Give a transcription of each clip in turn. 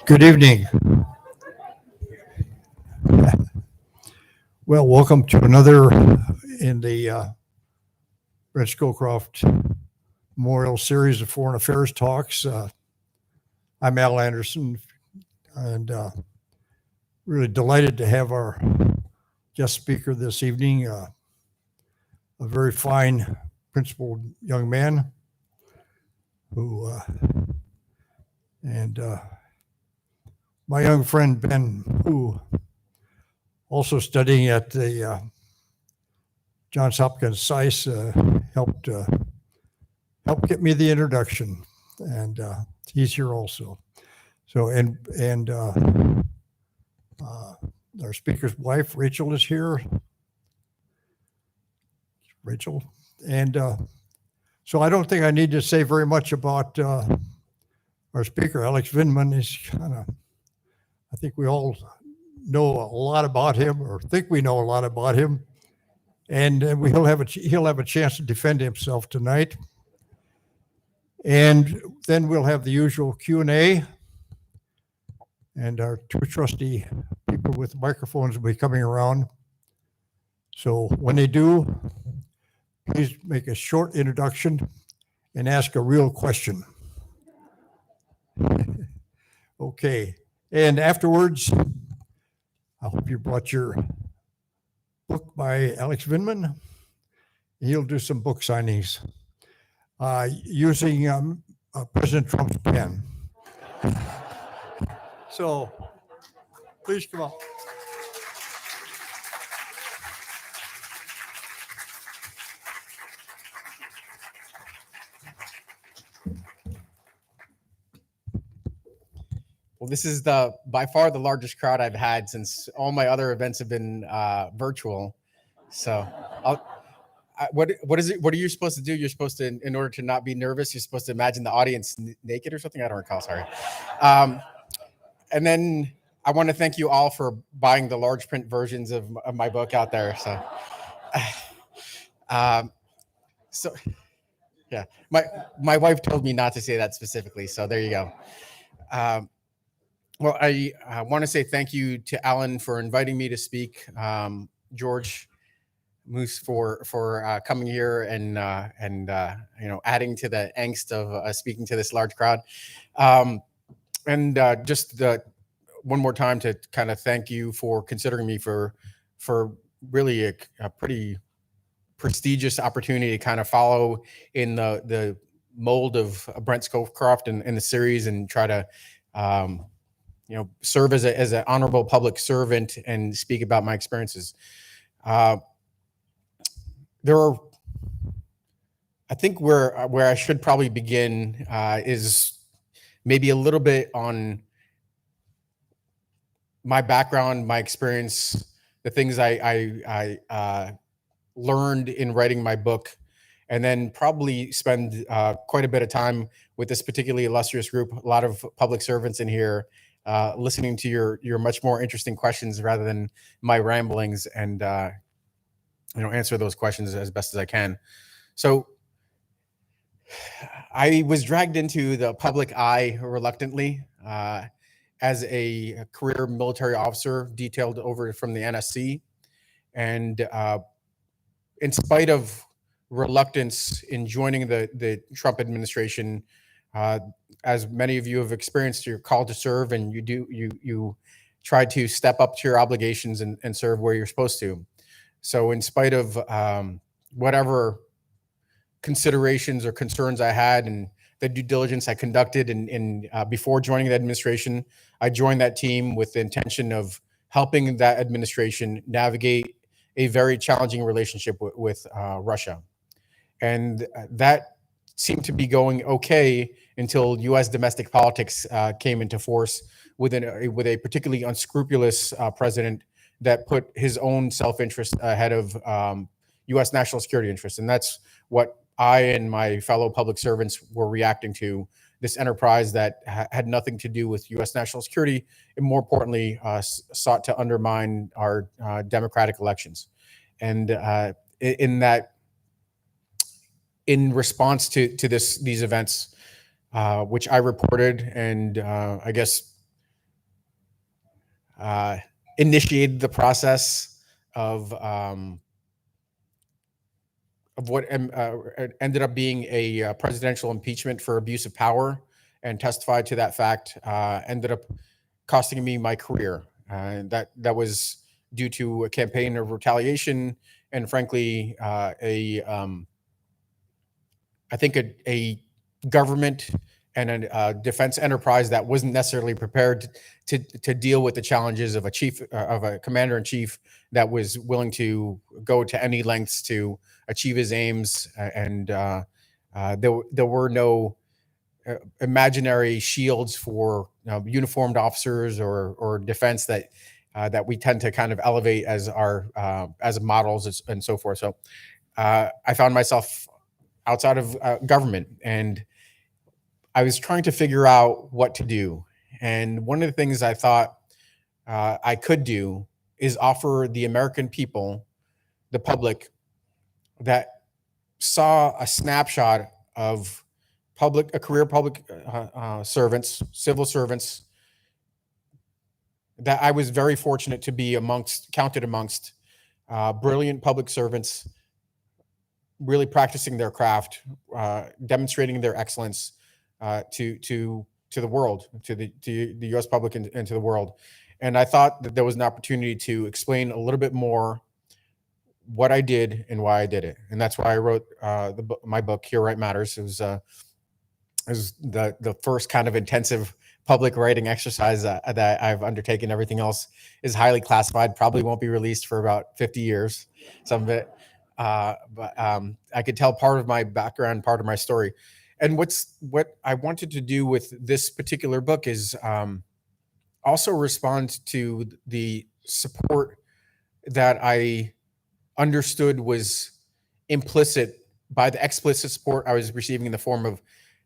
Good evening. Well, welcome to another in the Brent Scowcroft Memorial Series of Foreign Affairs Talks. I'm Al Anderson, and really delighted to have our guest speaker this evening, a very fine, principled young man who, my young friend Ben, who also studying at the Johns Hopkins SAIS, helped get me the introduction, and he's here also. So our speaker's wife Rachel is here. Rachel, and so I don't think I need to say very much about our speaker, Alex Vindman. Is kind of, I think we all know a lot about him, or think we know a lot about him, and he'll have a chance to defend himself tonight. And then we'll have the usual Q&A, and our two trusty people with microphones will be coming around. So when they do, please make a short introduction and ask a real question. Okay, and afterwards, I hope you brought your book by Alex Vindman. He'll do some book signings using President Trump's pen. So please come up. Well, this is by far the largest crowd I've had since all my other events have been virtual. So what are you supposed to do? You're supposed to, in order to not be nervous, you're supposed to imagine the audience naked or something. I don't recall, sorry. And then I want to thank you all for buying the large print versions of my book out there. So, yeah, my wife told me not to say that specifically. So there you go. Well, I want to say thank you to Alan for inviting me to speak, George Moose for coming here and adding to the angst of speaking to this large crowd, and just one more time to kind of thank you for considering me for really a pretty prestigious opportunity to kind of follow in the mold of Brent Scowcroft in the series and try to serve as an honorable public servant and speak about my experiences. There are, I think where I should probably begin is maybe a little bit on my background, my experience, the things I learned in writing my book, and then probably spend quite a bit of time with this particularly illustrious group, a lot of public servants in here, listening to your much more interesting questions rather than my ramblings, and answer those questions as best as I can. So I was dragged into the public eye reluctantly as a career military officer detailed over from the NSC, and in spite of reluctance in joining the Trump administration, as many of you have experienced, you're called to serve, and you try to step up to your obligations and serve where you're supposed to. So in spite of whatever considerations or concerns I had and the due diligence I conducted in before joining the administration, I joined that team with the intention of helping that administration navigate a very challenging relationship with Russia. And that seemed to be going okay until U.S. domestic politics came into force with a particularly unscrupulous president that put his own self-interest ahead of U.S. national security interests. And that's what I and my fellow public servants were reacting to, this enterprise that had nothing to do with U.S. national security, and more importantly, sought to undermine our democratic elections. And in response to these events, which I reported, and I guess initiated the process of what ended up being a presidential impeachment for abuse of power, and testified to that fact. Ended up costing me my career. That was due to a campaign of retaliation, and frankly, I think a government and a defense enterprise that wasn't necessarily prepared to deal with the challenges of a commander in chief that was willing to go to any lengths to achieve his aims. And there were no imaginary shields for uniformed officers or defense that we tend to kind of elevate as our as models and so forth. So I found myself outside of government, and I was trying to figure out what to do. And one of the things I thought I could do is offer the American people, the public, that saw a snapshot of career public servants, civil servants, that I was very fortunate to be counted amongst brilliant public servants, really practicing their craft, demonstrating their excellence to the world, to the U.S. public and to the world. And I thought that there was an opportunity to explain a little bit more what I did and why I did it. And that's why I wrote my book, Here Right Matters. It was the first kind of intensive public writing exercise that I've undertaken. Everything else is highly classified, probably won't be released for about 50 years, some of it. But I could tell part of my background, part of my story. And what I wanted to do with this particular book is also respond to the support that I understood was implicit by the explicit support I was receiving in the form of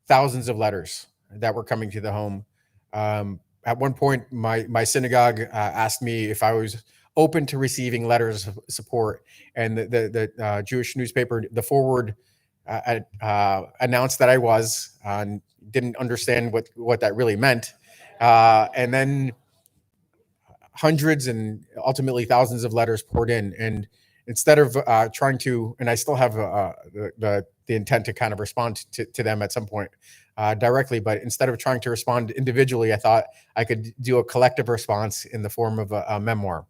thousands of letters that were coming to the home. At one point, my synagogue asked me if I was open to receiving letters of support, and the Jewish newspaper, The Forward, announced that I was. Didn't understand what that really meant, and then hundreds and ultimately thousands of letters poured in. And instead of trying to, and I still have the intent to kind of respond to them at some point directly, but instead of trying to respond individually, I thought I could do a collective response in the form of a memoir.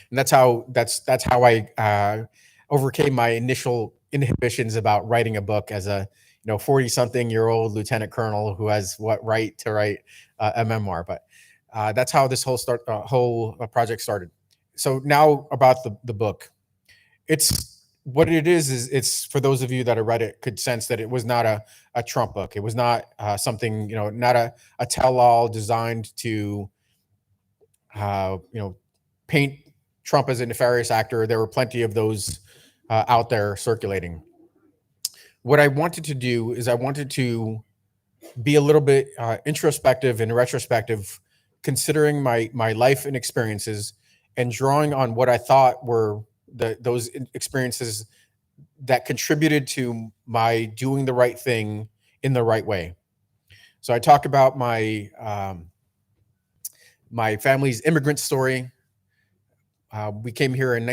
And that's how I overcame my initial inhibitions about writing a book as a 40-something-year-old lieutenant colonel who has what right to write a memoir. But that's how this whole project started. So now about the book. It's what it is it's, for those of you that have read it, could sense that it was not a Trump book. It was not something, not a tell-all designed to paint Trump as a nefarious actor. There were plenty of those out there circulating. What I wanted to do is I wanted to be a little bit introspective and retrospective, considering my life and experiences, and drawing on what I thought were those experiences that contributed to my doing the right thing in the right way. So I talk about my my family's immigrant story. We came here in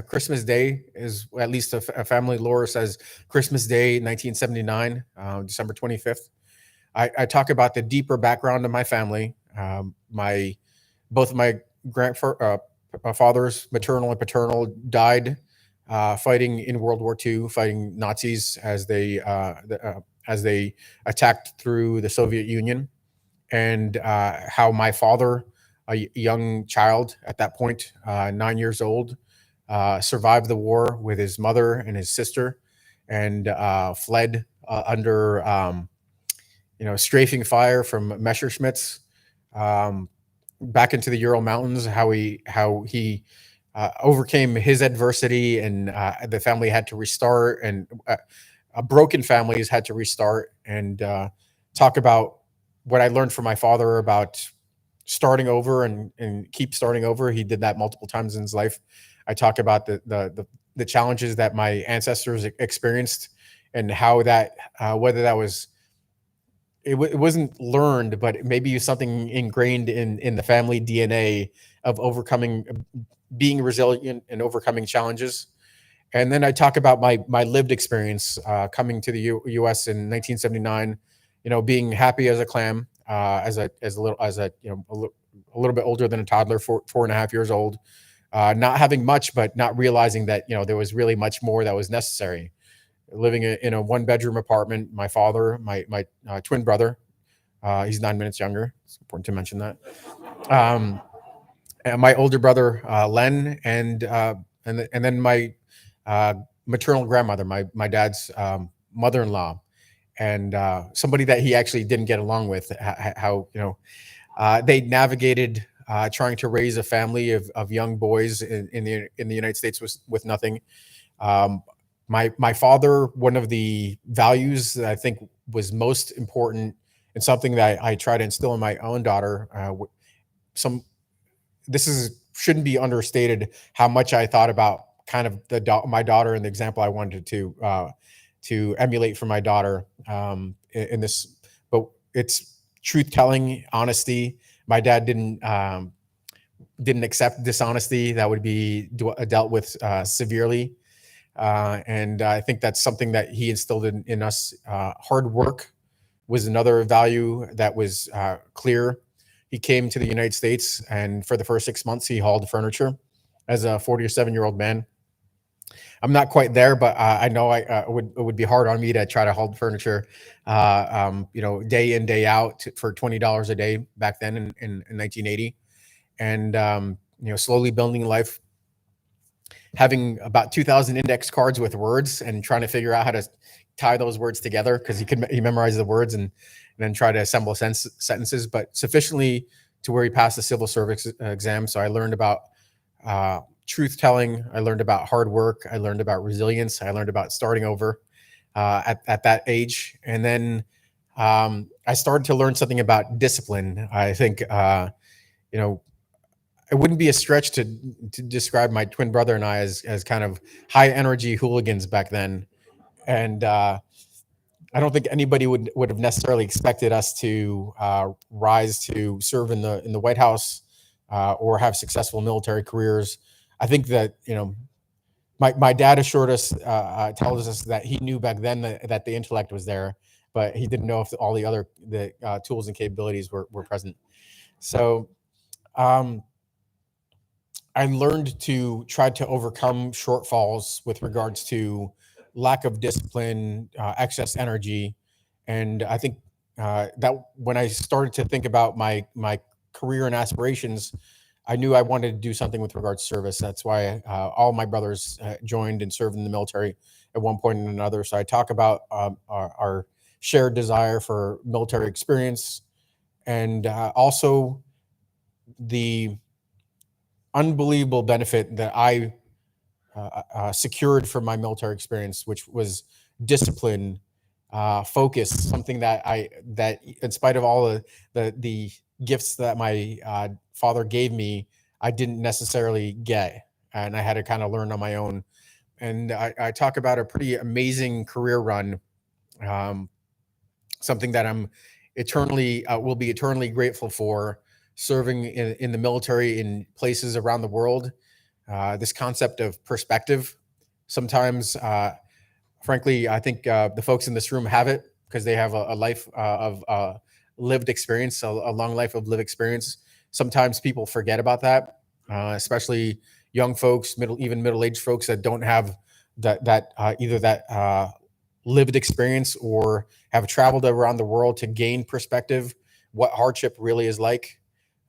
Christmas Day, is at least a family lore says Christmas Day, 1979, December 25th. I talk about the deeper background of my family. Both of my fathers, maternal and paternal, died fighting in World War II, fighting Nazis as they attacked through the Soviet Union, and how my father, a young child at that point, 9 years old, survived the war with his mother and his sister, and fled under strafing fire from Messerschmitts back into the Ural Mountains. How he overcame his adversity, and the family had to restart, and broken families had to restart. And talk about what I learned from my father about starting over and keep starting over. He did that multiple times in his life. I talk about the challenges that my ancestors experienced, and how that whether that was it wasn't learned, but maybe something ingrained in the family DNA of being resilient and overcoming challenges. And then I talk about my lived experience coming to the U.S. in 1979. Being happy as a clam, as a little bit older than a toddler, 4.5 years old, not having much, but not realizing that there was really much more that was necessary. Living in a 1-bedroom apartment, my father, my twin brother, he's 9 minutes younger. It's important to mention that. And my older brother, Len, and then my maternal grandmother, my dad's mother-in-law, and somebody that he actually didn't get along with. How they navigated trying to raise a family of young boys in the United States with nothing. My father, one of the values that I think was most important, and something that I try to instill in my own daughter. Shouldn't be understated how much I thought about kind of my daughter and the example I wanted to emulate for my daughter in this. But it's truth telling, honesty. My dad didn't accept dishonesty. That would be dealt with severely. And I think that's something that he instilled in us. Hard work was another value that was clear. He came to the United States, and for the first 6 months, he hauled furniture as a 47-year-old man. I'm not quite there, but I know it would be hard on me to try to haul furniture, day in, day out for $20 a day back then in 1980. And, slowly building life, having about 2,000 index cards with words and trying to figure out how to tie those words together, because he memorized the words and then try to assemble sentences, but sufficiently to where he passed the civil service exam. So I learned about truth telling. I learned about hard work. I learned about resilience. I learned about starting over at that age. And then I started to learn something about discipline. I think, it wouldn't be a stretch to describe my twin brother and I as kind of high energy hooligans back then. And I don't think anybody would have necessarily expected us to rise to serve in the White House or have successful military careers. I think that my dad assured us, tells us that he knew back then that the intellect was there, but he didn't know if all the other tools and capabilities were present. So I learned to try to overcome shortfalls with regards to lack of discipline, excess energy. And I think that when I started to think about my career and aspirations, I knew I wanted to do something with regards to service. That's why all my brothers joined and served in the military at one point or another. So I talk about our shared desire for military experience, and also the unbelievable benefit that I secured from my military experience, which was discipline, focus, something that in spite of all the gifts that my father gave me, I didn't necessarily get, and I had to kind of learn on my own. And I talk about a pretty amazing career run, something that I'm will be eternally grateful for, serving in the military in places around the world. This concept of perspective. Sometimes, frankly, I think the folks in this room have it because they have a life of lived experience, a long life of lived experience. Sometimes people forget about that, especially young folks, even middle-aged folks that don't have either that lived experience or have traveled around the world to gain perspective, what hardship really is like.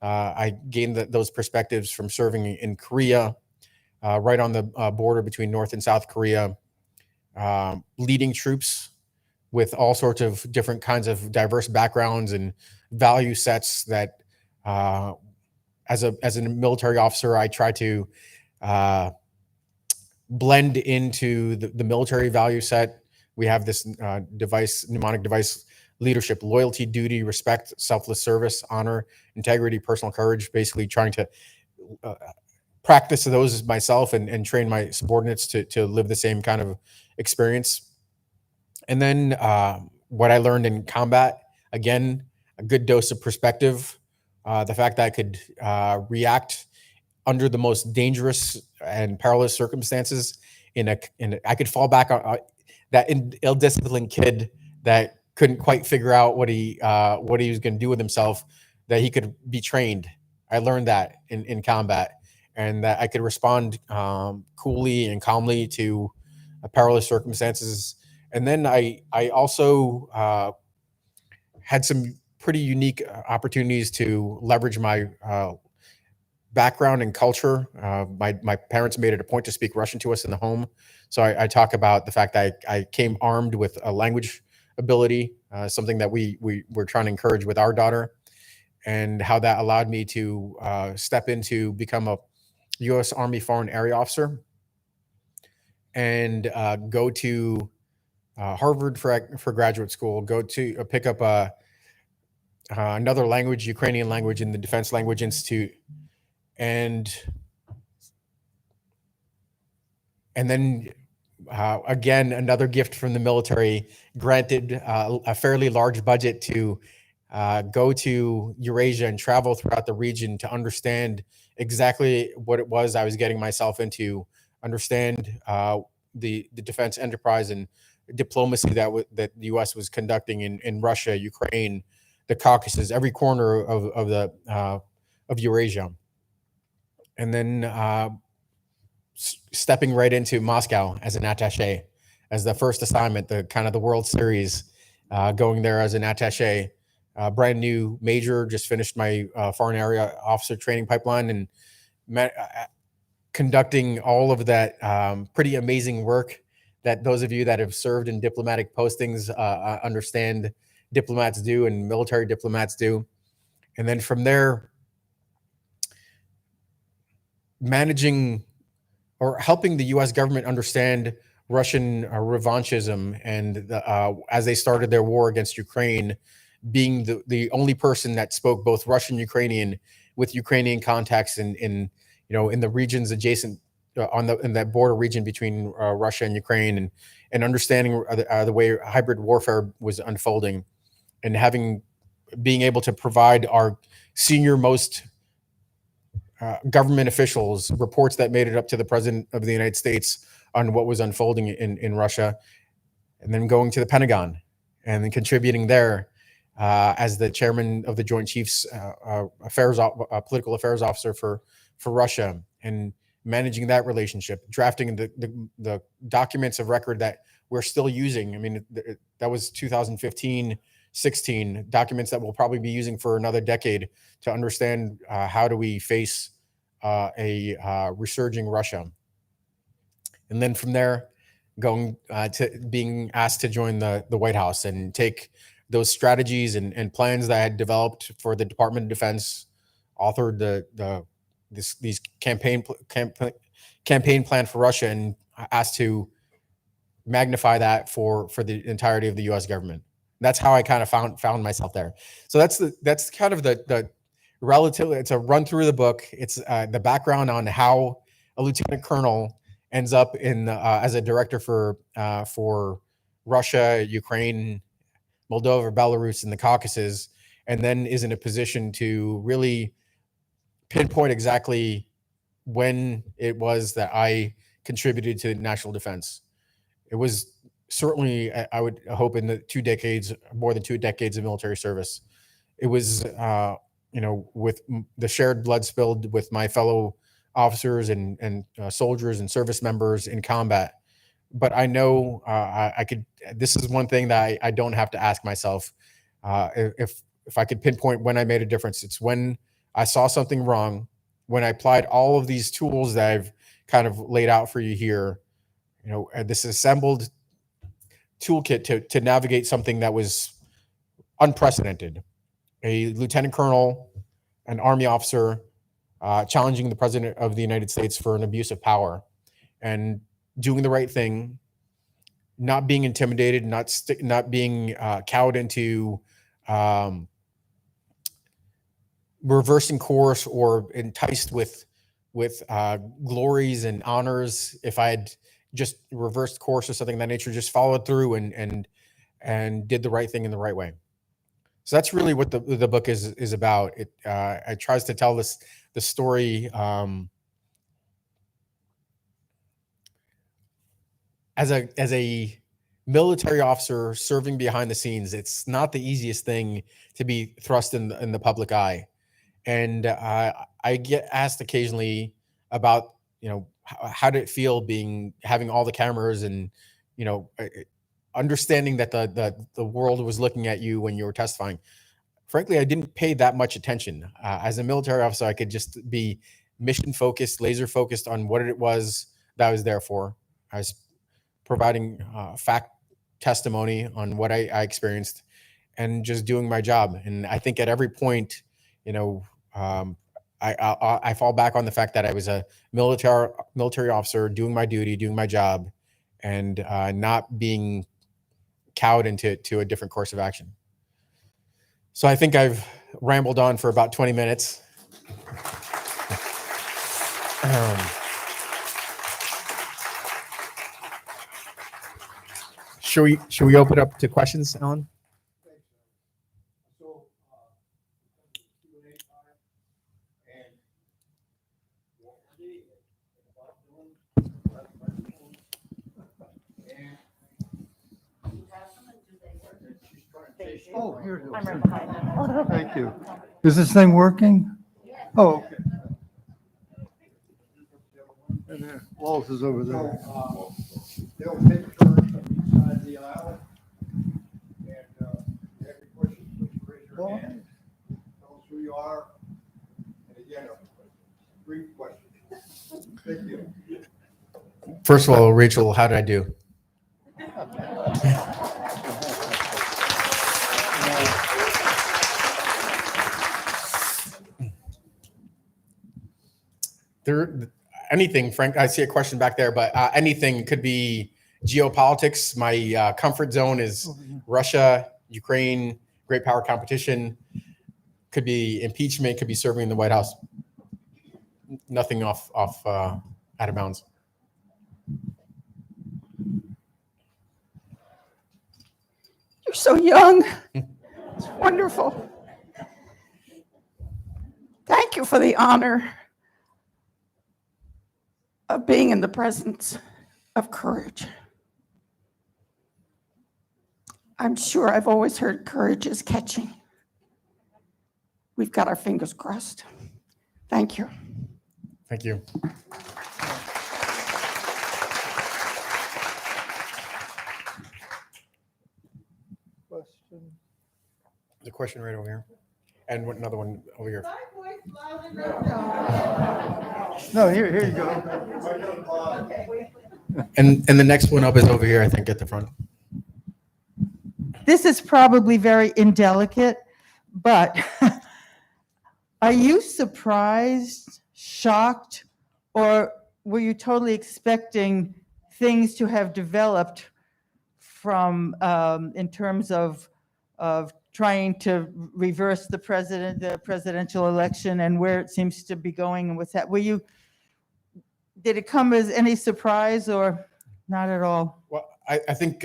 I gained those perspectives from serving in Korea, right on the border between North and South Korea, leading troops with all sorts of different kinds of diverse backgrounds and value sets that, as a military officer, I try to blend into the military value set. We have this mnemonic device: leadership, loyalty, duty, respect, selfless service, honor, integrity, personal courage. Basically trying to practice those myself and train my subordinates to live the same kind of experience. And then what I learned in combat, again, a good dose of perspective. The fact that I could react under the most dangerous and perilous circumstances I could fall back on that ill-disciplined kid that couldn't quite figure out what he was going to do with himself, that he could be trained. I learned that in combat, and that I could respond coolly and calmly to perilous circumstances. And then I also had some pretty unique opportunities to leverage my background and culture. My parents made it a point to speak Russian to us in the home. So I talk about the fact that I came armed with a language ability, something that we were trying to encourage with our daughter, and how that allowed me to step into become a U.S. Army Foreign Area Officer and go to Harvard for graduate school, go to pick up another language, Ukrainian language, in the Defense Language Institute, and then again, another gift from the military, granted a fairly large budget to go to Eurasia and travel throughout the region to understand exactly what it was I was getting myself into, understand the defense enterprise and diplomacy that the U.S. was conducting in Russia, Ukraine, the Caucasus, every corner of Eurasia. And then stepping right into Moscow as an attaché, as the first assignment, the kind of the World Series, going there as an attaché, brand new major, just finished my foreign area officer training pipeline, and conducting all of that pretty amazing work that those of you that have served in diplomatic postings understand diplomats do and military diplomats do. And then from there, managing or helping the U.S. government understand Russian revanchism, and as they started their war against Ukraine, being the only person that spoke both Russian, Ukrainian, with Ukrainian contacts in the regions adjacent in that border region between Russia and Ukraine, and understanding the way hybrid warfare was unfolding, and being able to provide our senior most government officials reports that made it up to the president of the United States on what was unfolding in Russia, and then going to the Pentagon and then contributing there as the chairman of the Joint Chiefs political affairs officer for Russia, and managing that relationship, drafting the documents of record that we're still using. I mean, that was 2015, 16 documents that we'll probably be using for another decade to understand how do we face a resurging Russia. And then from there, going to being asked to join the White House and take those strategies and plans that I had developed for the Department of Defense, authored these campaign plan for Russia, and asked to magnify that for the entirety of the U.S. government. That's how I kind of found myself there. So that's kind of the relatively, it's a run through the book. It's the background on how a lieutenant colonel ends up in as a director for Russia, Ukraine, Moldova, Belarus, and the Caucasus, and then is in a position to really pinpoint exactly when it was that I contributed to national defense. It was certainly, I would hope, in the more than 2 decades of military service. It was, with the shared blood spilled with my fellow officers and soldiers and service members in combat. But I know I could. This is one thing that I don't have to ask myself. If I could pinpoint when I made a difference, it's when I saw something wrong, when I applied all of these tools that I've kind of laid out for you here. This assembled toolkit to navigate something that was unprecedented. A lieutenant colonel, an army officer, challenging the president of the United States for an abuse of power, and doing the right thing, not being intimidated, not being cowed into reversing course or enticed with glories and honors. If I had just reversed course or something of that nature, just followed through and did the right thing in the right way. So that's really what the book is about. It tries to tell the story as a military officer serving behind the scenes. It's not the easiest thing to be thrust in the public eye, and I get asked occasionally about, how did it feel having all the cameras and, understanding that the world was looking at you when you were testifying. Frankly, I didn't pay that much attention. As a military officer, I could just be mission focused, laser focused on what it was that I was there for. I was providing fact testimony on what I experienced and just doing my job. And I think at every point, I fall back on the fact that I was a military officer doing my duty, doing my job, and not being cowed into a different course of action. So I think I've rambled on for about 20 minutes. Should we open up to questions, Alan? Oh, here it is. I'm right behind them. Thank you. Is this thing working? Oh, okay. And then Walls is over there. They'll take turns on each side of the aisle. And if you have any questions, please raise your hand. Tell us who you are. And again, brief questions. Thank you. First of all, Rachel, how did I do? Anything, Frank, I see a question back there, but anything could be geopolitics. My comfort zone is Russia, Ukraine, great power competition. Could be impeachment, could be serving in the White House. Nothing off out of bounds. You're so young. It's wonderful. Thank you for the honor of being in the presence of courage. I'm sure I've always heard courage is catching. We've got our fingers crossed. Thank you. Thank you. Question. The question right over here. And another one over here. No, here you go. And the next one up is over here, I think, at the front. This is probably very indelicate, but are you surprised, shocked, or were you totally expecting things to have developed from in terms of trying to reverse the presidential election and where it seems to be going and what's that? Did it come as any surprise or not at all? Well, I think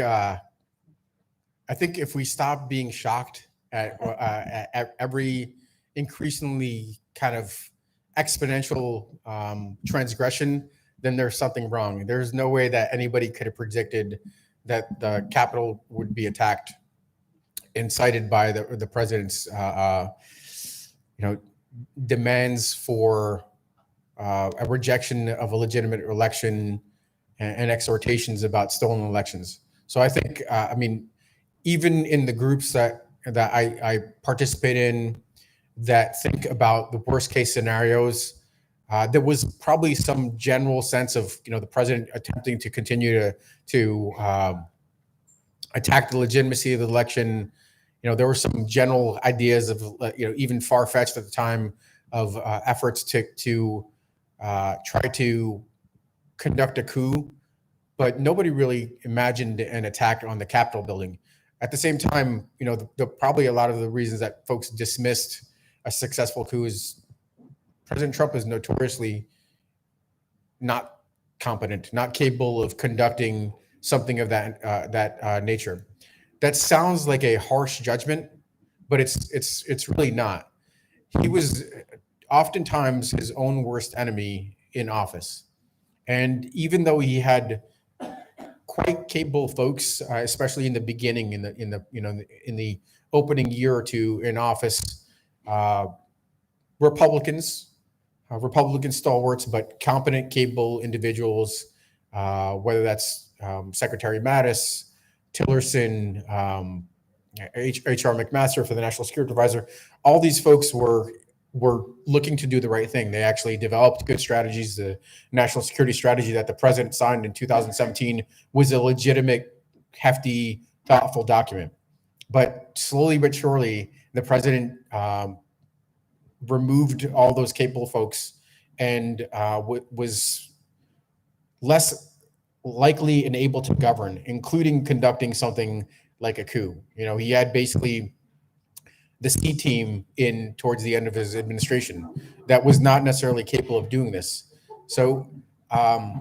if we stop being shocked at every increasingly kind of exponential transgression, then there's something wrong. There's no way that anybody could have predicted that the Capitol would be attacked, incited by the president's demands for a rejection of a legitimate election and exhortations about stolen elections. So I think, even in the groups that I participate in that think about the worst case scenarios, there was probably some general sense of, the president attempting to continue to attack the legitimacy of the election. There were some general ideas of, even far-fetched at the time, of efforts to try to conduct a coup, but nobody really imagined an attack on the Capitol building. At the same time, probably a lot of the reasons that folks dismissed a successful coup is President Trump is notoriously not competent, not capable of conducting something of that nature. That sounds like a harsh judgment, but it's really not. He was oftentimes his own worst enemy in office, and even though he had quite capable folks, especially in the beginning, in the opening year or two in office, Republican stalwarts, but competent, capable individuals, whether that's Secretary Mattis, Tillerson, H.R. McMaster for the National Security Advisor. All these folks were looking to do the right thing. They actually developed good strategies. The national security strategy that the president signed in 2017 was a legitimate, hefty, thoughtful document. But slowly but surely, the president removed all those capable folks and was less likely and able to govern, including conducting something like a coup. He had basically the C team in towards the end of his administration that was not necessarily capable of doing this. So a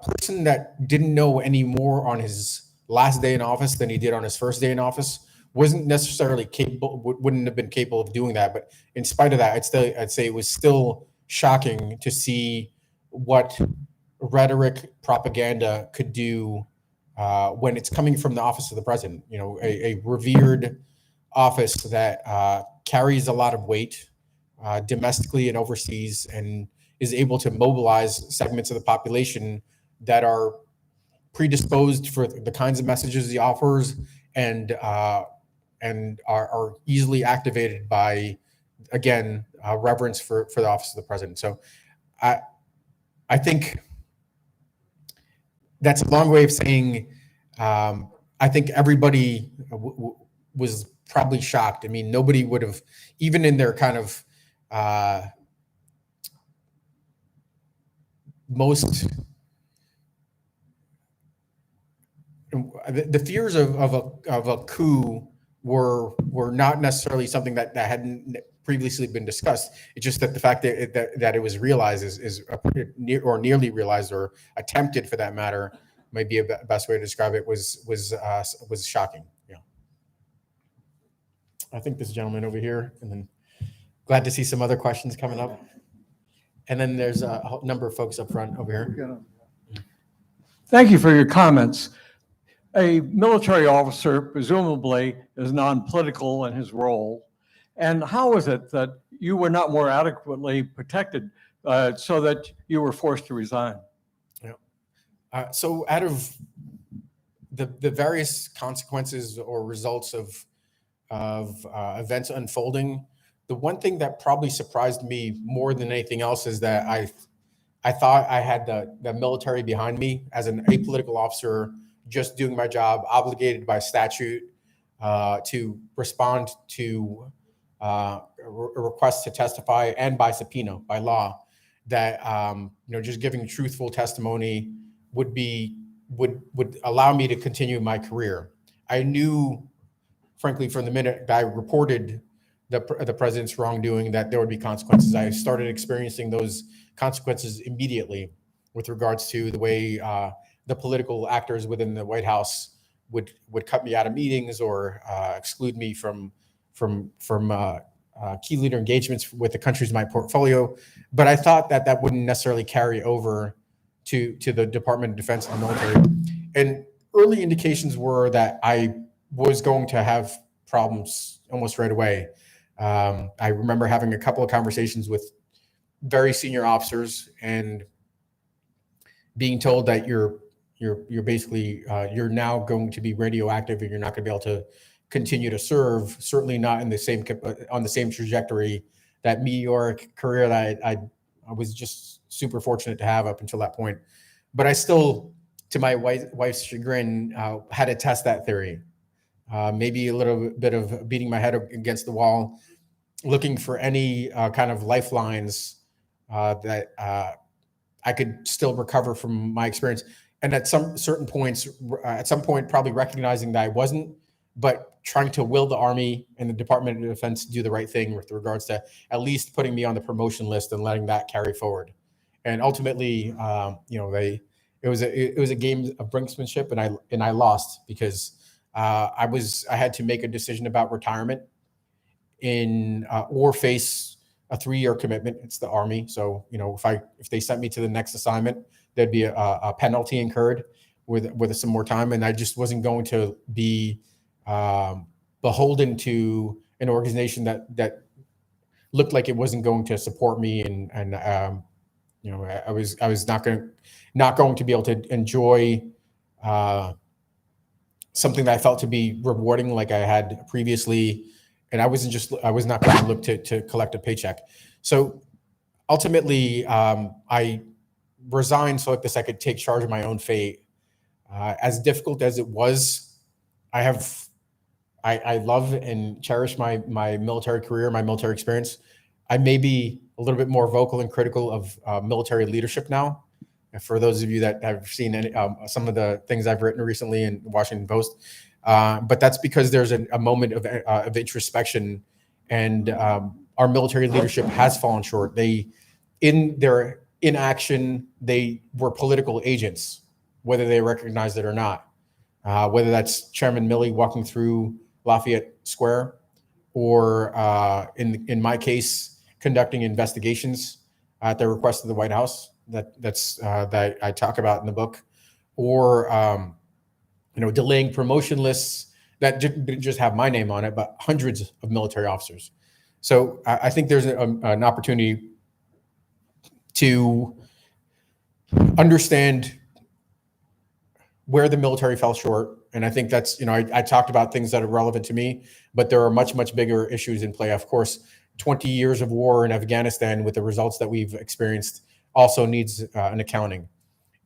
person that didn't know any more on his last day in office than he did on his first day in office wasn't necessarily capable, wouldn't have been capable of doing that. But in spite of that, I'd say it was still shocking to see what rhetoric propaganda could do when it's coming from the office of the president. A revered office that carries a lot of weight domestically and overseas, and is able to mobilize segments of the population that are predisposed for the kinds of messages he offers, and are easily activated by, again, reverence for the office of the president. So I think that's a long way of saying I think everybody was probably shocked. I mean, nobody would have, even in their kind of most the fears of a coup were not necessarily something that hadn't previously been discussed. It's just that the fact that it was realized is or nearly realized, or attempted for that matter, might be a best way to describe it, was shocking. Yeah. I think this gentleman over here, and then glad to see some other questions coming up. And then there's a number of folks up front over here. Thank you for your comments. A military officer presumably is non-political in his role. And how is it that you were not more adequately protected so that you were forced to resign? Yeah. So out of the various consequences or results of events unfolding, the one thing that probably surprised me more than anything else is that I thought I had the military behind me as an apolitical officer, just doing my job, obligated by statute to respond to a request to testify, and by subpoena, by law, that just giving truthful testimony would allow me to continue my career. I knew, frankly, from the minute that I reported the president's wrongdoing, that there would be consequences. I started experiencing those consequences immediately with regards to the way the political actors within the White House would cut me out of meetings, or exclude me from key leader engagements with the countries in my portfolio. But I thought that wouldn't necessarily carry over to the Department of Defense and the military. And early indications were that I was going to have problems almost right away. I remember having a couple of conversations with very senior officers and being told that you're basically you're now going to be radioactive, and you're not going to be able to continue to serve. Certainly not in the same on the same trajectory, that meteoric career that I was just super fortunate to have up until that point. But I still, to my wife's chagrin, had to test that theory. Maybe a little bit of beating my head against the wall, looking for any kind of lifelines that I could still recover from my experience. And at some point, probably recognizing that I wasn't, but trying to will the Army and the Department of Defense do the right thing with regards to at least putting me on the promotion list and letting that carry forward. And ultimately, it was a game of brinksmanship, and I lost, because I had to make a decision about retirement or face a 3-year commitment. It's the Army. So, if they sent me to the next assignment, there'd be a penalty incurred with some more time. And I just wasn't going to be beholden to an organization that looked like it wasn't going to support me. And I was not going to be able to enjoy something that I felt to be rewarding like I had previously. And I was not going to look to collect a paycheck. So ultimately, I resigned so I could take charge of my own fate. As difficult as it was, I love and cherish my military career, my military experience. I may be a little bit more vocal and critical of military leadership now. And for those of you that have seen some of the things I've written recently in the Washington Post, but that's because there's a moment of introspection, and our military leadership has fallen short. In their inaction, they were political agents, whether they recognized it or not. Whether that's Chairman Milley walking through Lafayette Square, or in my case, conducting investigations at the request of the White House that I talk about in the book, or delaying promotion lists that didn't just have my name on it, but hundreds of military officers. So I think there's an opportunity to understand where the military fell short. And I think that's, I talked about things that are relevant to me, but there are much, much bigger issues in play. Of course, 20 years of war in Afghanistan with the results that we've experienced also needs an accounting.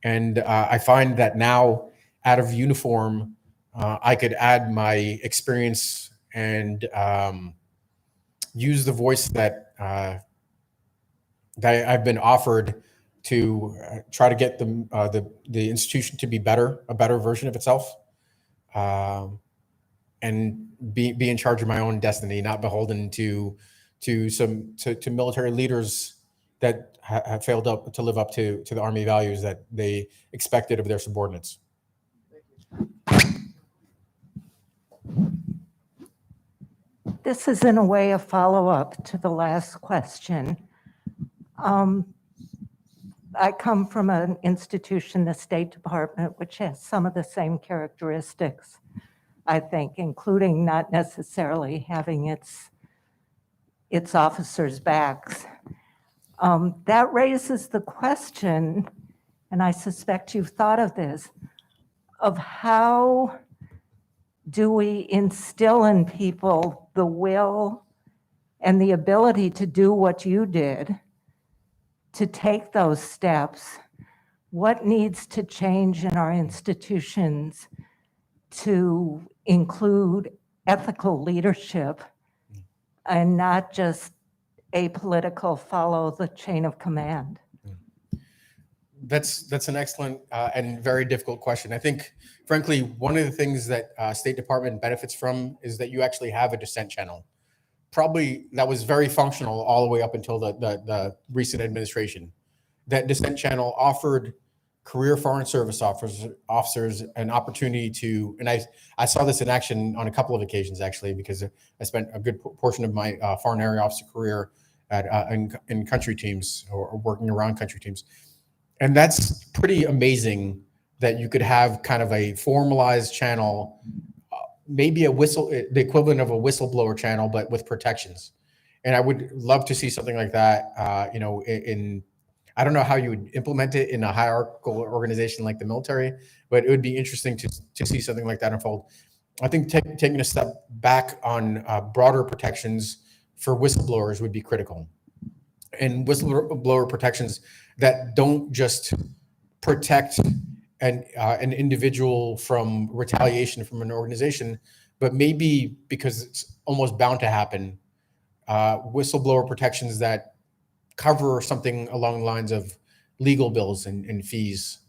And I find that now, out of uniform, I could add my experience and use the voice that I've been offered to try to get the institution to be better, a better version of itself, and be in charge of my own destiny, not beholden to military leaders that have failed to live up to the Army values that they expected of their subordinates. This is in a way a follow-up to the last question. I come from an institution, the State Department, which has some of the same characteristics, I think, including not necessarily having its officers' backs. That raises the question, and I suspect you've thought of this, of how do we instill in people the will and the ability to do what you did, to take those steps? What needs to change in our institutions to include ethical leadership and not just apolitical follow the chain of command? That's an excellent and very difficult question. I think, frankly, one of the things that State Department benefits from is that you actually have a dissent channel. Probably that was very functional all the way up until the recent administration. That dissent channel offered career Foreign Service officers an opportunity to, and I saw this in action on a couple of occasions, actually, because I spent a good portion of my foreign area officer career in country teams or working around country teams. And that's pretty amazing that you could have kind of a formalized channel, maybe the equivalent of a whistleblower channel, but with protections. And I would love to see something like that, I don't know how you would implement it in a hierarchical organization like the military, but it would be interesting to see something like that unfold. I think taking a step back on broader protections for whistleblowers would be critical. And whistleblower protections that don't just protect an individual from retaliation from an organization, but maybe, because it's almost bound to happen, whistleblower protections that cover something along the lines of legal bills and fees.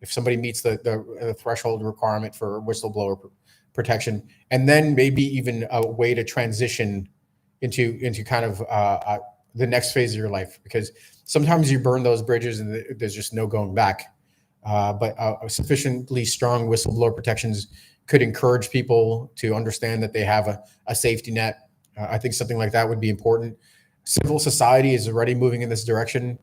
If somebody meets the threshold requirement for whistleblower protection, and then maybe even a way to transition into kind of the next phase of your life, because sometimes you burn those bridges and there's just no going back. But sufficiently strong whistleblower protections could encourage people to understand that they have a safety net. I think something like that would be important. Civil society is already moving in this direction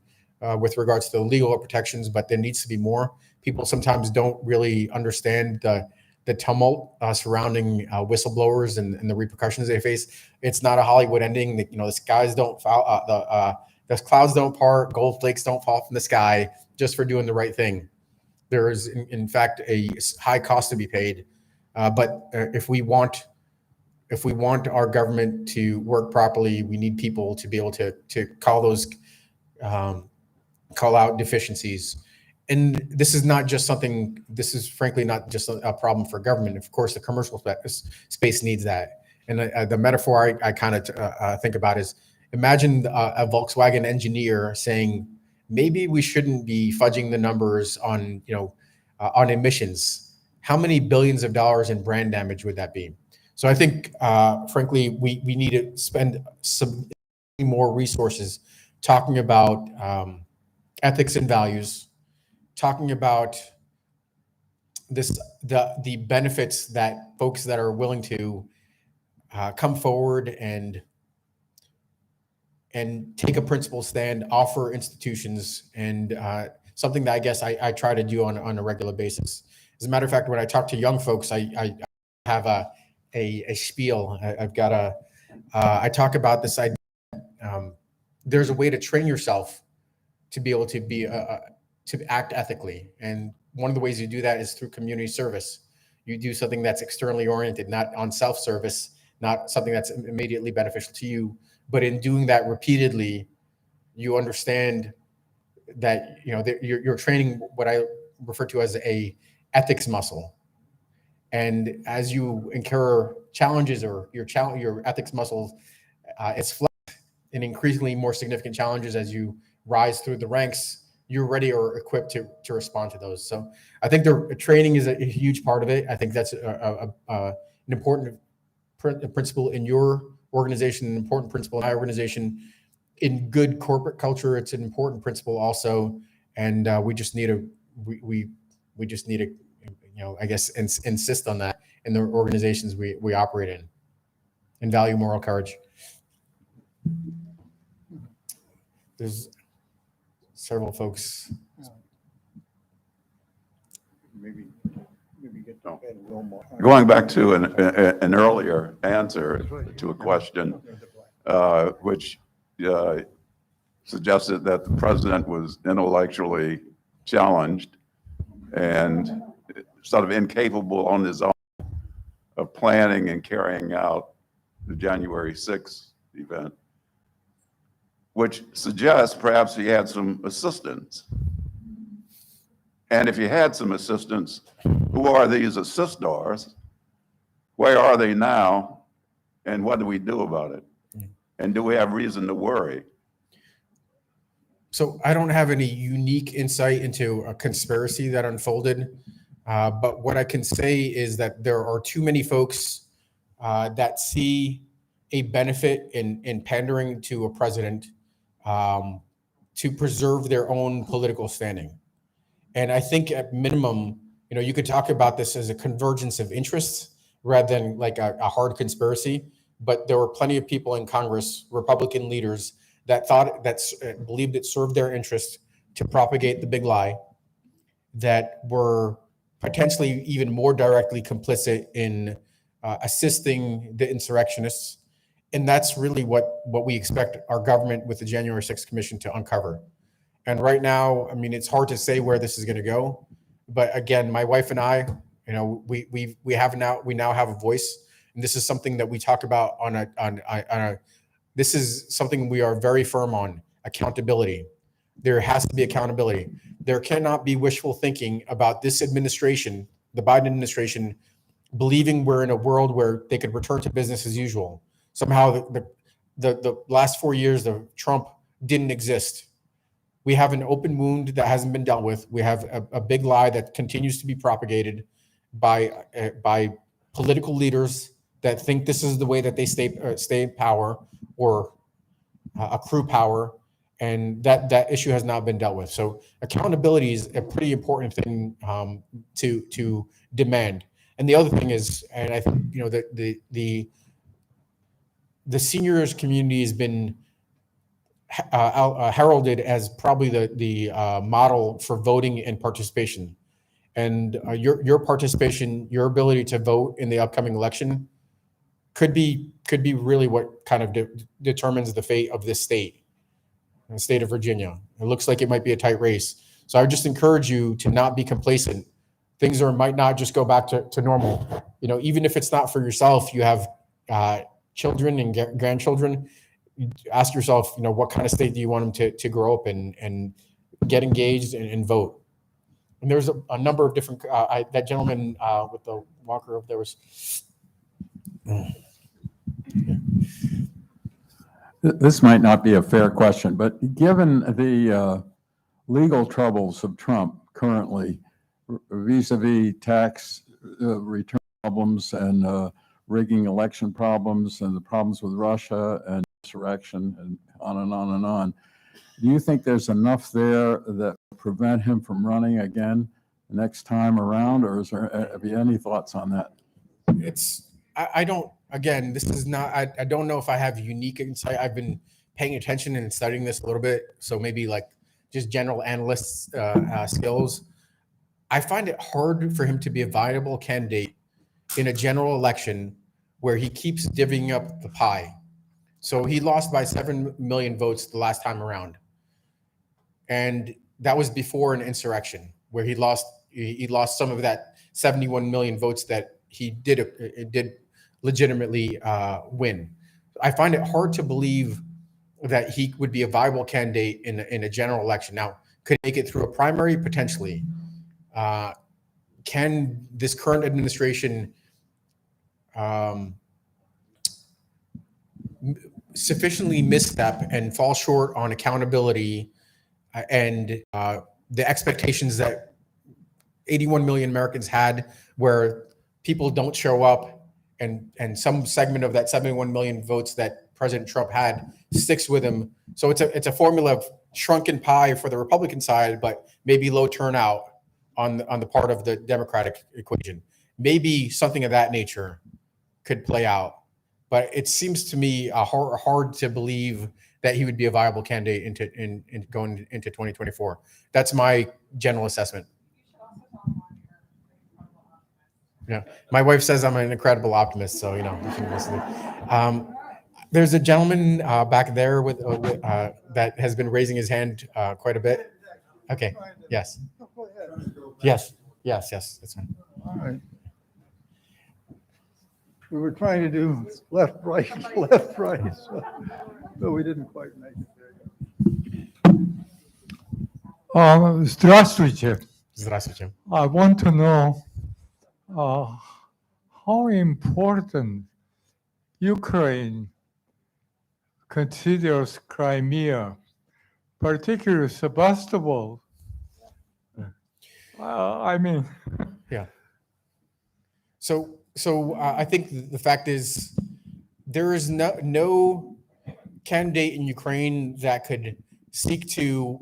with regards to the legal protections, but there needs to be more. People sometimes don't really understand the tumult surrounding whistleblowers and the repercussions they face. It's not a Hollywood ending. The skies don't fall, the clouds don't part, gold flakes don't fall from the sky just for doing the right thing. There is, in fact, a high cost to be paid. But if we want our government to work properly, we need people to be able to call those call out deficiencies. And this is not just something. This is frankly not just a problem for government. Of course, the commercial space needs that. And the metaphor I kind of think about is, imagine a Volkswagen engineer saying, maybe we shouldn't be fudging the numbers on on emissions. How many billions of dollars in brand damage would that be? So I think, frankly, we need to spend some more resources talking about ethics and values, talking about the benefits that folks that are willing to come forward and take a principled stand, offer institutions, and something that I guess I try to do on a regular basis. As a matter of fact, when I talk to young folks, I have a spiel. I talk about this idea. There's a way to train yourself to be able to to act ethically, and one of the ways you do that is through community service. You do something that's externally oriented, not on self-service, not something that's immediately beneficial to you, but in doing that repeatedly, you understand that you're training what I refer to as a ethics muscle. And as you incur challenges, or your ethics muscle is flexed in increasingly more significant challenges as you rise through the ranks, you're ready or equipped to respond to those. So I think the training is a huge part of it. I think that's an important principle in your organization, an important principle in my organization. In good corporate culture, it's an important principle also, and we just need to I guess insist on that in the organizations we operate in, and value moral courage. There's several folks. Going back to an earlier answer to a question, which suggested that the president was intellectually challenged and sort of incapable on his own of planning and carrying out the January 6th event, which suggests perhaps he had some assistants. And if he had some assistants, who are these assistors? Where are they now? And what do we do about it? And do we have reason to worry? So I don't have any unique insight into a conspiracy that unfolded. But what I can say is that there are too many folks that see a benefit in pandering to a president to preserve their own political standing. And I think at minimum, you could talk about this as a convergence of interests rather than like a hard conspiracy. But there were plenty of people in Congress, Republican leaders, that believed it served their interest to propagate the big lie, that were potentially even more directly complicit in assisting the insurrectionists. And that's really what we expect our government with the January 6th Commission to uncover. And right now, I mean, it's hard to say where this is going to go. But again, my wife and I, we now have a voice, and this is something that we talk about this is something we are very firm on: accountability. There has to be accountability. There cannot be wishful thinking about this administration, the Biden administration, believing we're in a world where they could return to business as usual. Somehow the last 4 years of Trump didn't exist. We have an open wound that hasn't been dealt with. We have a big lie that continues to be propagated by political leaders that think this is the way that they stay in power or accrue power, and that issue has not been dealt with. So accountability is a pretty important thing to demand. And the other thing is, and I think, the seniors community has been heralded as probably the model for voting and participation. And your participation, your ability to vote in the upcoming election could be really what kind of determines the fate of this state, the state of Virginia. It looks like it might be a tight race. So I would just encourage you to not be complacent. Things might not just go back to normal. Even if it's not for yourself, you have children and grandchildren. Ask yourself, what kind of state do you want them to grow up in, and get engaged and vote. And there's a number of different, that gentleman with the walker up there was. This might not be a fair question, but given the legal troubles of Trump currently, vis-a-vis tax return problems and rigging election problems and the problems with Russia and insurrection and on and on and on, do you think there's enough there that prevent him from running again next time around, or have you any thoughts on that? I don't, again, this is not, I don't know if I have unique insight. I've been paying attention and studying this a little bit. So maybe like just general analyst skills. I find it hard for him to be a viable candidate in a general election where he keeps divvying up the pie. So he lost by 7 million votes the last time around. And that was before an insurrection where he lost some of that 71 million votes that he did legitimately win. I find it hard to believe that he would be a viable candidate in a general election. Now, could he make it through a primary? Potentially. Can this current administration sufficiently misstep and fall short on accountability and the expectations that 81 million Americans had, where people don't show up, and some segment of that 71 million votes that President Trump had sticks with him. So it's a formula of shrunken pie for the Republican side, but maybe low turnout on the part of the Democratic equation. Maybe something of that nature could play out. But it seems to me hard to believe that he would be a viable candidate in going into 2024. That's my general assessment. Yeah, my wife says I'm an incredible optimist, so you can listen. There's a gentleman back there with that has been raising his hand quite a bit. Okay. Yes. Yes. That's fine. All right. We were trying to do left, right, so we didn't quite make it there. Здравствуйте. Здравствуйте. I want to know how important Ukraine considers Crimea, particularly Sebastopol. Yeah. So I think the fact is there is no candidate in Ukraine that could seek to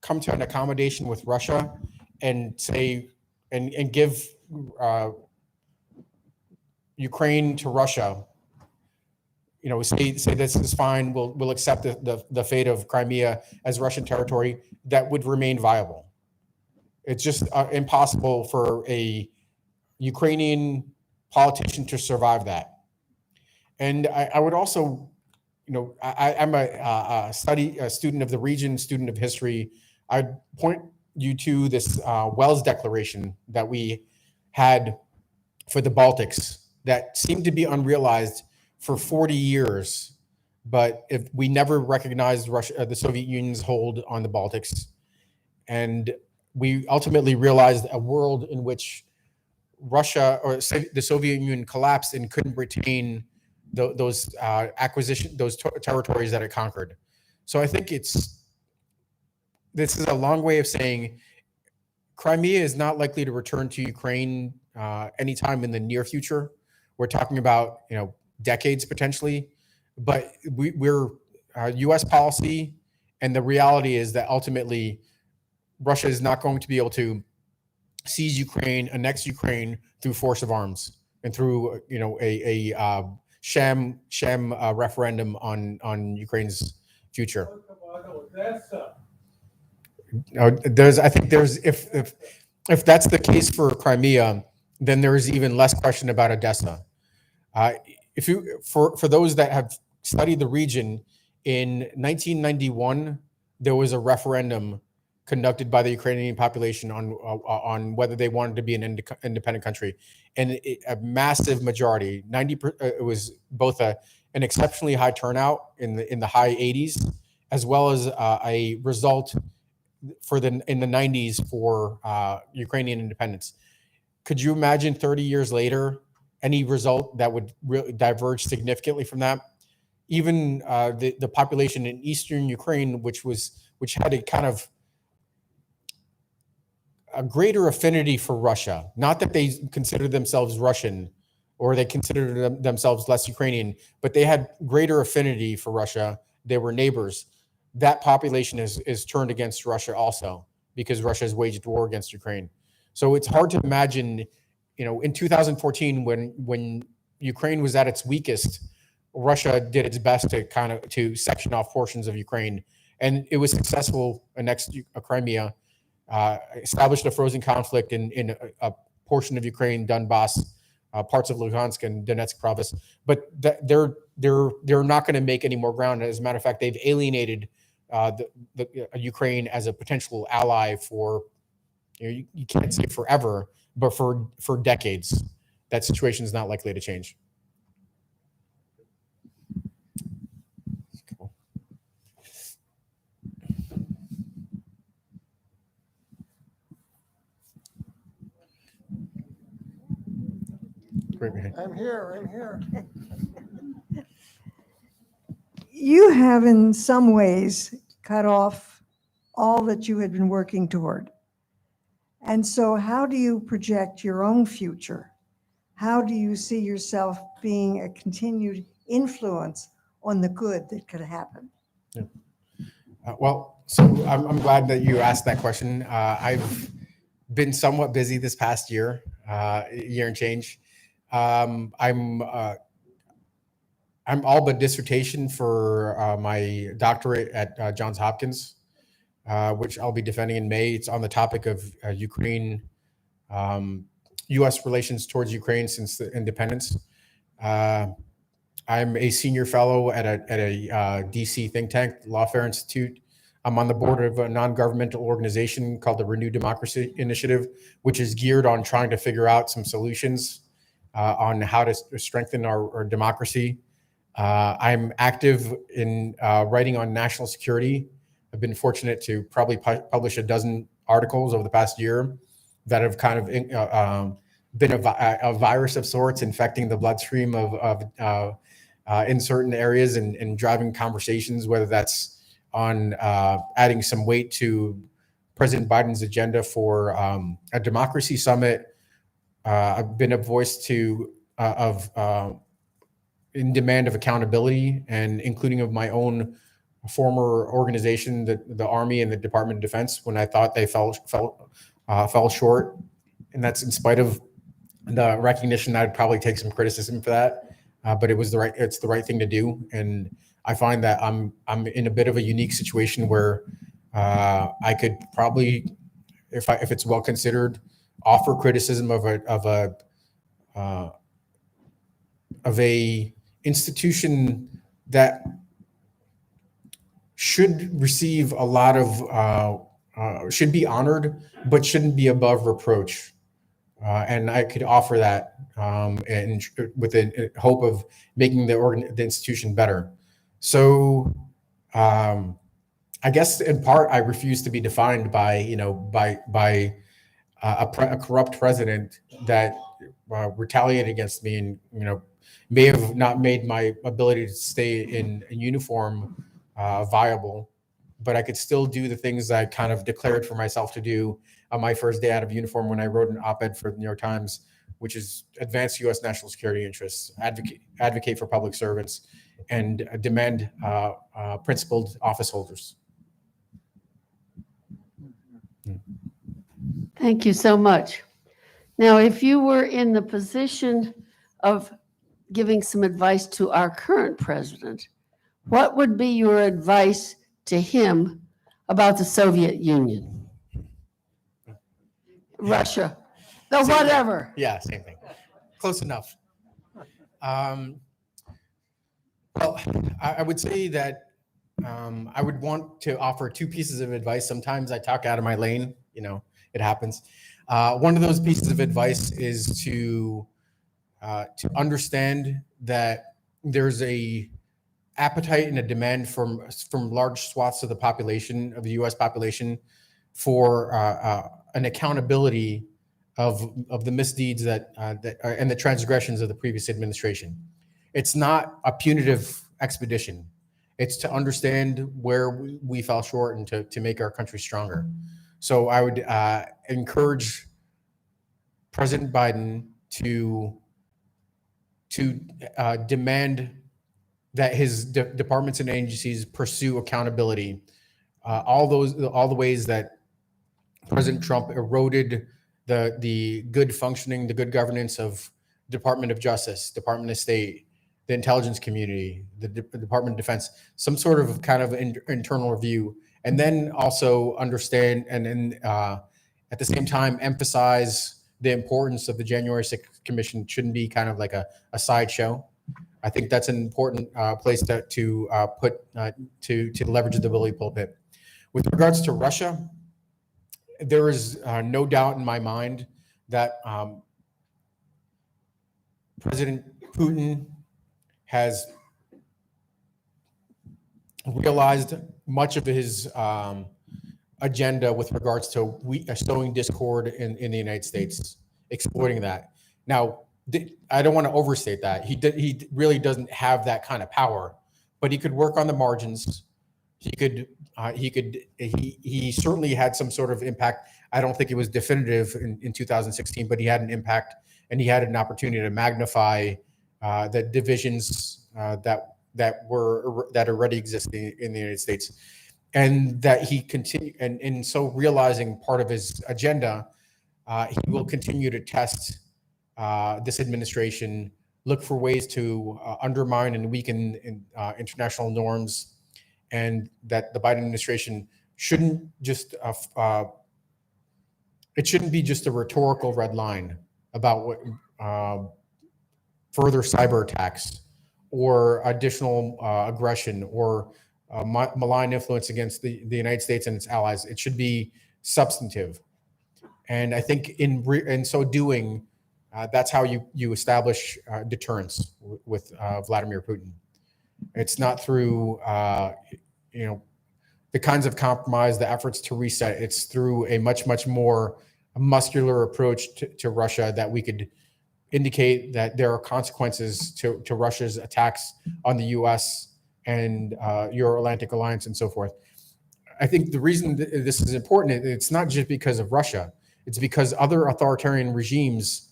come to an accommodation with Russia and say and give Ukraine to Russia. Say this is fine. We'll accept the fate of Crimea as Russian territory. That would remain viable. It's just impossible for a Ukrainian politician to survive that. And I would also, I'm a student of the region, student of history. I'd point you to this Wells Declaration that we had for the Baltics that seemed to be unrealized for 40 years. But if we never recognized Russia, the Soviet Union's hold on the Baltics, and we ultimately realized a world in which Russia or the Soviet Union collapsed and couldn't retain those territories that it conquered. So I think this is a long way of saying Crimea is not likely to return to Ukraine anytime in the near future. We're talking about decades potentially, but we're U.S. policy, and the reality is that ultimately Russia is not going to be able to seize Ukraine, annex Ukraine through force of arms and through a sham referendum on Ukraine's future. If that's the case for Crimea, then there is even less question about Odessa. For those that have studied the region, in 1991 there was a referendum conducted by the Ukrainian population on whether they wanted to be an independent country, and a massive majority, 90%, it was both an exceptionally high turnout in the high 80s, as well as a result in the 90s for Ukrainian independence. Could you imagine 30 years later any result that would really diverge significantly from that? Even the population in eastern Ukraine, which had a kind of a greater affinity for Russia, not that they considered themselves Russian or they considered themselves less Ukrainian, but they had greater affinity for Russia. They were neighbors. That population is turned against Russia also because Russia has waged war against Ukraine. So it's hard to imagine, in 2014 when Ukraine was at its weakest, Russia did its best to section off portions of Ukraine, and it was successful, annexed Crimea, established a frozen conflict in a portion of Ukraine, Donbass, parts of Luhansk and Donetsk province. But they're not going to make any more ground. As a matter of fact, they've alienated Ukraine as a potential ally for, you can't say forever, but for decades. That situation is not likely to change. Cool. Great. I'm here. You have in some ways cut off all that you had been working toward. And so how do you project your own future? How do you see yourself being a continued influence on the good that could happen? Yeah. So I'm glad that you asked that question. I've been somewhat busy this past year and change. I'm all but dissertation for my doctorate at Johns Hopkins, which I'll be defending in May. It's on the topic of Ukraine, U.S. relations towards Ukraine since the independence. I'm a senior fellow at a DC think tank, Lawfare Institute. I'm on the board of a non-governmental organization called the Renew Democracy Initiative, which is geared on trying to figure out some solutions on how to strengthen our democracy. I'm active in writing on national security. I've been fortunate to probably publish a dozen articles over the past year that have kind of been a virus of sorts infecting the bloodstream of in certain areas and driving conversations, whether that's on adding some weight to President Biden's agenda for a democracy summit. I've been a voice in demand of accountability, and including of my own former organization, the Army and the Department of Defense, when I thought they fell short, and that's in spite of the recognition that I'd probably take some criticism for that. But it's the right thing to do, and I find that I'm in a bit of a unique situation where I could probably, if it's well considered, offer criticism of a institution that should receive a lot of should be honored, but shouldn't be above reproach. And I could offer that, and with the hope of making the institution better. So, I guess in part I refuse to be defined by a corrupt president that retaliated against me, and may have not made my ability to stay in uniform viable, but I could still do the things I kind of declared for myself to do on my first day out of uniform when I wrote an op-ed for the New York Times, which is advance U.S. national security interests, advocate for public servants, and demand principled office holders. Thank you so much. Now, if you were in the position of giving some advice to our current president, what would be your advice to him about the Soviet Union? Russia, the Same thing. whatever. Yeah, same thing. Close enough. Well, I would say that I would want to offer two pieces of advice. Sometimes I talk out of my lane, it happens. One of those pieces of advice is to understand that there's a appetite and a demand from large swaths of the population, of the U.S. population, for an accountability of the misdeeds and the transgressions of the previous administration. It's not a punitive expedition. It's to understand where we fell short and to make our country stronger. So I would encourage President Biden to demand that his departments and agencies pursue accountability. All the ways that President Trump eroded the good functioning, the good governance of Department of Justice, Department of State, the intelligence community, the Department of Defense, some sort of kind of internal review, and then also understand and then at the same time emphasize the importance of the January 6th Commission. Shouldn't be kind of like a sideshow. I think that's an important place to leverage the bully pulpit. With regards to Russia, there is no doubt in my mind that President Putin has realized much of his agenda with regards to sowing discord in the United States, exploiting that. Now, I don't want to overstate that. He really doesn't have that kind of power, but he could work on the margins. He certainly had some sort of impact. I don't think it was definitive in 2016, but he had an impact, and he had an opportunity to magnify the divisions that already exist in the United States, and that he continue and so realizing part of his agenda, he will continue to test this administration, look for ways to undermine and weaken international norms, and that the Biden administration shouldn't just it shouldn't be just a rhetorical red line about what further cyber attacks or additional aggression or malign influence against the United States and its allies. It should be substantive. And I think in so doing, that's how you establish deterrence with Vladimir Putin. It's not through the kinds of compromise, the efforts to reset. It's through a much more muscular approach to Russia that we could indicate that there are consequences to Russia's attacks on the U.S. and Euro-Atlantic Alliance and so forth. I think the reason this is important, it's not just because of Russia. It's because other authoritarian regimes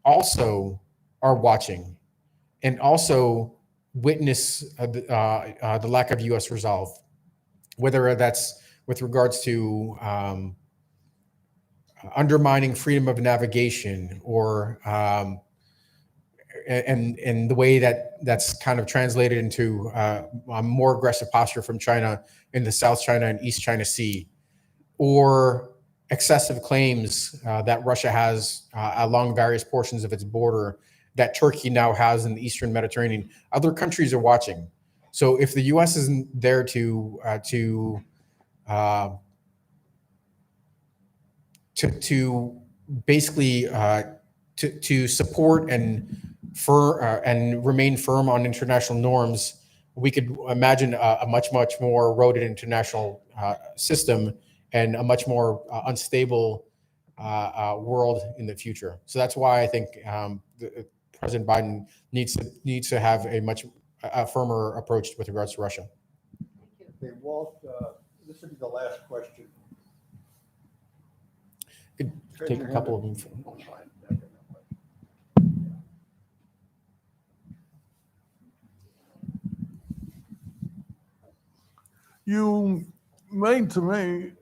also are watching and also witness the lack of U.S. resolve, whether that's with regards to undermining freedom of navigation or and the way that's kind of translated into a more aggressive posture from China in the South China and East China Sea, or excessive claims that Russia has along various portions of its border that Turkey now has in the Eastern Mediterranean. Other countries are watching. So if the U.S. isn't there to basically to support and remain firm on international norms, we could imagine a much more eroded international system and a much more unstable world in the future. So that's why I think President Biden needs to have a firmer approach with regards to Russia. Okay, Walt, this will be the last question. Take a couple of them. You made to me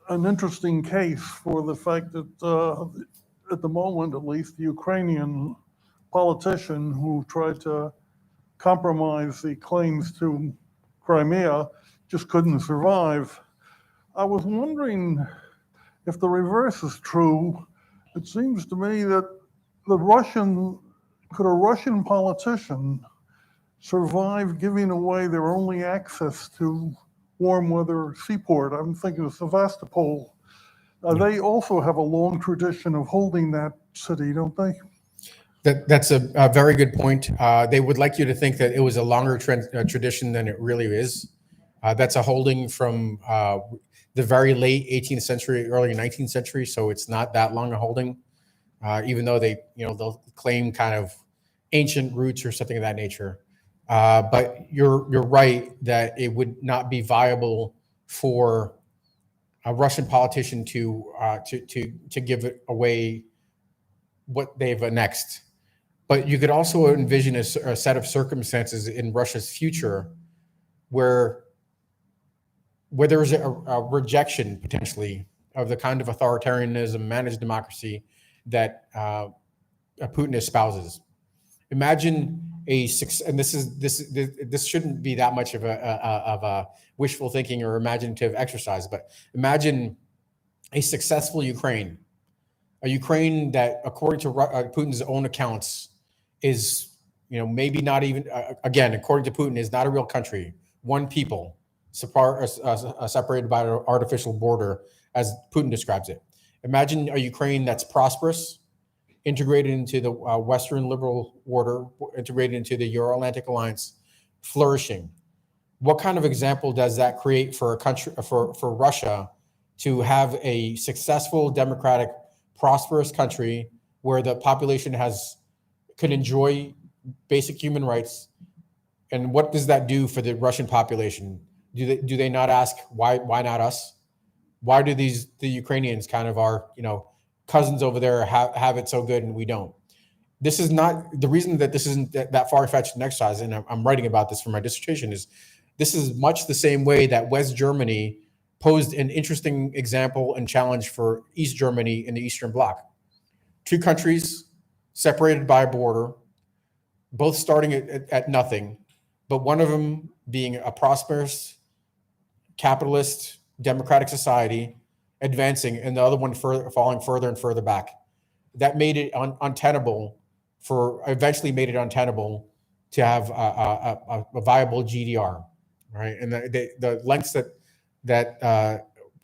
an interesting case for the fact that at the moment, at least, the Ukrainian politician who tried to compromise the claims to Crimea just couldn't survive. I was wondering if the reverse is true. It seems to me that could a Russian politician survive giving away their only access to warm weather seaport? I'm thinking of Sevastopol. They also have a long tradition of holding that city, don't they? That's a very good point. They would like you to think that it was a longer tradition than it really is. That's a holding from the very late 18th century, early 19th century. So it's not that long a holding, even though they'll claim kind of ancient roots or something of that nature. But you're right that it would not be viable for a Russian politician to give it away what they've annexed. But you could also envision a set of circumstances in Russia's future where there's a rejection potentially of the kind of authoritarianism, managed democracy that Putin espouses. Imagine and this shouldn't be that much of a wishful thinking or imaginative exercise, but imagine a successful Ukraine, a Ukraine that, according to Putin's own accounts, is maybe not even again, according to Putin, is not a real country, one people, separated by an artificial border, as Putin describes it. Imagine a Ukraine that's prosperous, integrated into the Western liberal order, integrated into the Euro-Atlantic Alliance, flourishing. What kind of example does that create for a country, for Russia, to have a successful, democratic, prosperous country where the population can enjoy basic human rights? And what does that do for the Russian population? Do they not ask why not us? Why do the Ukrainians kind of our cousins over there have it so good and we don't? This is not the reason that this isn't that far-fetched an exercise, and I'm writing about this for my dissertation. This is much the same way that West Germany posed an interesting example and challenge for East Germany in the Eastern Bloc. Two countries separated by a border, both starting at nothing, but one of them being a prosperous, capitalist, democratic society, advancing, and the other one falling further and further back. That made it eventually made it untenable to have a viable GDR, right? And the lengths that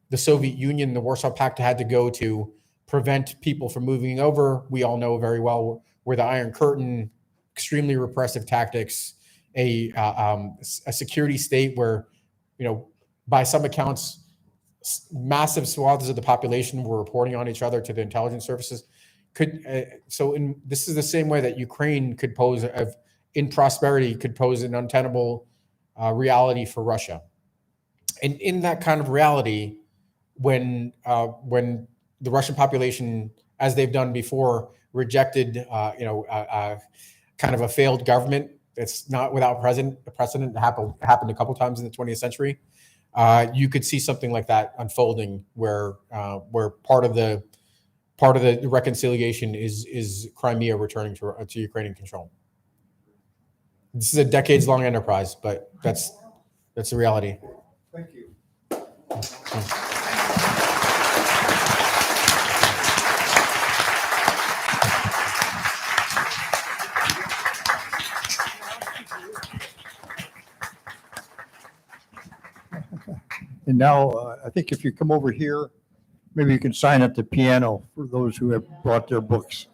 the Soviet Union, the Warsaw Pact had to go to prevent people from moving over, we all know very well, were the Iron Curtain, extremely repressive tactics, a security state where, by some accounts, massive swaths of the population were reporting on each other to the intelligence services. This is the same way that Ukraine could pose, in prosperity, could pose an untenable reality for Russia. And in that kind of reality, when the Russian population, as they've done before, rejected, kind of a failed government that's not without precedent, happened a couple times in the 20th century. You could see something like that unfolding, where part of the reconciliation is Crimea returning to Ukrainian control. This is a decades-long enterprise, but that's the reality. Thank you. And now, I think if you come over here, maybe you can sign at the piano for those who have brought their books.